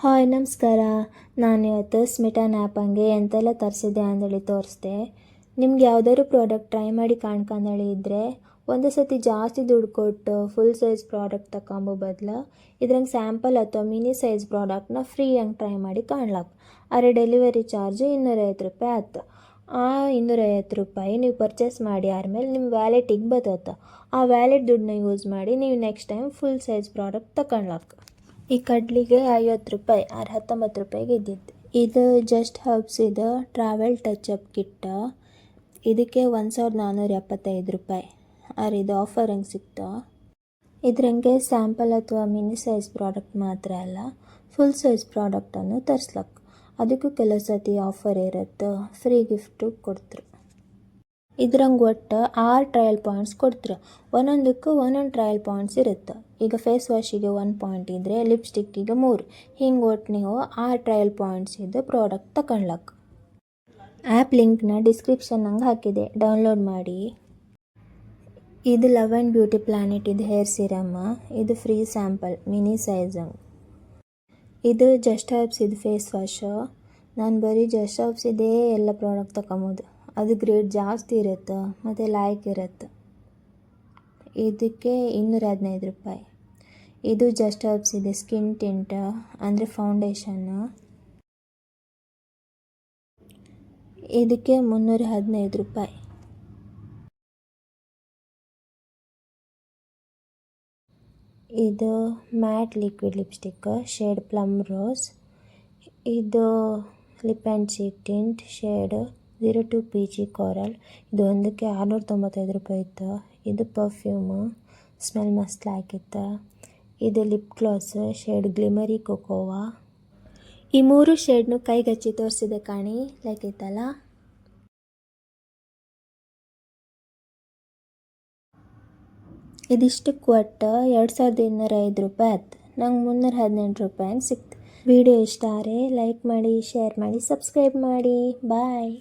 Hi ನಮಸ್ಕಾರ. ನಾನು ಇವತ್ತು ಸ್ಮಿಟನ್ ಆ್ಯಪಂಗೆ ಎಂತೆಲ್ಲ ತರಿಸಿದೆ ಅಂದೇಳಿ ತೋರಿಸ್ದೆ. ನಿಮ್ಗೆ ಯಾವುದಾದ್ರು ಪ್ರಾಡಕ್ಟ್ ಟ್ರೈ ಮಾಡಿ ಕಾಣ್ಕಂದೇಳಿ ಇದ್ದರೆ ಒಂದು ಸತಿ ಜಾಸ್ತಿ ದುಡ್ಡು ಕೊಟ್ಟು ಫುಲ್ ಸೈಜ್ ಪ್ರಾಡಕ್ಟ್ ತಗೊಂಬೋ ಬದಲು ಇದ್ರಂಗೆ ಸ್ಯಾಂಪಲ್ ಅಥವಾ ಮಿನಿ ಸೈಜ್ ಪ್ರಾಡಕ್ಟ್ನ ಫ್ರೀ ಹಂಗೆ ಟ್ರೈ ಮಾಡಿ ಕಾಣ್ಲಾಕ್. ಆದರೆ ಡೆಲಿವರಿ ಚಾರ್ಜು 250 ರೂಪಾಯಿ ಆಯ್ತು. ಆ 250 ರೂಪಾಯಿ ನೀವು ಪರ್ಚೇಸ್ ಮಾಡಿ ಆದಮೇಲೆ ನಿಮ್ಮ ವ್ಯಾಲೆಟಿಗೆ ಬರ್ತದೆ. ಆ ವ್ಯಾಲೆಟ್ ದುಡ್ಡನ್ನ ಯೂಸ್ ಮಾಡಿ ನೀವು next time full size product ತಗೊಳ್ಲಾಕ್. ಈ ಕಡ್ಲಿಗೆ 50 ರೂಪಾಯಿ, 19 ರೂಪಾಯಿಗೆ ಇದ್ದಿದ್ದು. ಇದು ಜಸ್ಟ್ ಹರ್ಬ್ಸ್ ಇದು ಟ್ರಾವೆಲ್ ಟಚಪ್ ಕಿಟ್ಟ. ಇದಕ್ಕೆ 1475 ರೂಪಾಯಿ. ಇದು ಆಫರ್ ಹಂಗೆ ಸಿಕ್ತು. ಇದ್ರಂಗೆ ಸ್ಯಾಂಪಲ್ ಅಥವಾ ಮಿನಿ ಸೈಜ್ ಪ್ರಾಡಕ್ಟ್ ಮಾತ್ರ ಅಲ್ಲ, ಫುಲ್ ಸೈಜ್ ಪ್ರಾಡಕ್ಟನ್ನು ತರಿಸ್ಲಕ್. ಅದಕ್ಕೂ ಕೆಲವು ಸತಿ ಆಫರ್ ಇರುತ್ತೆ, ಫ್ರೀ ಗಿಫ್ಟು ಕೊಡ್ತಾರೆ. ಇದ್ರಂಗೆ ಒಟ್ಟು 6 ಟ್ರಯಲ್ ಪಾಯಿಂಟ್ಸ್ ಕೊಡ್ತಾರೆ. ಒಂದೊಂದಕ್ಕೂ ಒಂದೊಂದು ಟ್ರಯಲ್ ಪಾಯಿಂಟ್ಸ್ ಇರುತ್ತೆ. ಈಗ ಫೇಸ್ ವಾಶಿಗೆ 1 ಪಾಯಿಂಟ್ ಇದ್ದರೆ ಲಿಪ್ಸ್ಟಿಕ್ಕಿಗೆ 3. ಹಿಂಗೆ ಒಟ್ಟು ನೀವು 6 ಟ್ರಯಲ್ ಪಾಯಿಂಟ್ಸ್ ಇದ್ದು ಪ್ರಾಡಕ್ಟ್ ತಗೊಳ್ಲಕ್. ಆ್ಯಪ್ ಲಿಂಕ್ನ ಡಿಸ್ಕ್ರಿಪ್ಷನ್ನಂಗೆ ಹಾಕಿದೆ, ಡೌನ್ಲೋಡ್ ಮಾಡಿ. ಇದು ಲವ್ ಆ್ಯಂಡ್ ಬ್ಯೂಟಿ ಪ್ಲಾನೆಟ್ ಇದು ಹೇರ್ ಸಿರಮ್. ಇದು ಫ್ರೀ ಸ್ಯಾಂಪಲ್ ಮಿನಿ ಸೈಜಂಗೆ. ಇದು ಜಸ್ಟ್ ಹರ್ಬ್ಸ್ ಇದು ಫೇಸ್ ವಾಶು. ನಾನು ಬರೀ ಜಸ್ಟ್ ಹರ್ಬ್ಸ್ ಇದೇ ಎಲ್ಲ ಪ್ರಾಡಕ್ಟ್ ತಗೊಂಬೋದು. ಅದು ಗ್ರೇಡ್ ಜಾಸ್ತಿ ಇರುತ್ತೆ ಮತ್ತು ಲಾಯ್ಕ್ ಇರುತ್ತೆ. ಇದಕ್ಕೆ 215 ರೂಪಾಯಿ. ಇದು ಜಸ್ಟ್ ಹರ್ಬ್ಸ್ ಇದೆ ಸ್ಕಿನ್ ಟಿಂಟ್ ಅಂದರೆ ಫೌಂಡೇಶನ್ನು. ಇದಕ್ಕೆ 315 ರೂಪಾಯಿ. ಇದು matte liquid lipstick shade plum rose. ಇದು lip and cheek tint shade 02 PG coral. ಇದು ಒಂದಕ್ಕೆ 695 ರೂಪಾಯಿ ಇತ್ತು. ಇದು ಪರ್ಫ್ಯೂಮು, ಸ್ಮೆಲ್ ಮಸ್ತ್ ಆಗಿತ್ತು. ಇದು ಲಿಪ್ ಗ್ಲಾಸ್ ಶೇಡ್ ಗ್ಲಿಮರಿ ಕೊಕೋವಾ. ಈ 3 ಶೇಡ್ನು ಕೈಗೆ ಹಚ್ಚಿ ತೋರಿಸಿದೆ ಕಾಣಿ, ಲೈಕ್ ಇತ್ತಲ್ಲ. ಇದಿಷ್ಟಕ್ಕೆ ಒಟ್ಟು 2205 ರೂಪಾಯಿ ಆಯ್ತು. ನಂಗೆ 318 ರೂಪಾಯಿ ಸಿಕ್ತು. ವಿಡಿಯೋ ಇಷ್ಟ ಆದರೆ ಲೈಕ್ ಮಾಡಿ, ಶೇರ್ ಮಾಡಿ, ಸಬ್ಸ್ಕ್ರೈಬ್ ಮಾಡಿ. ಬಾಯ್.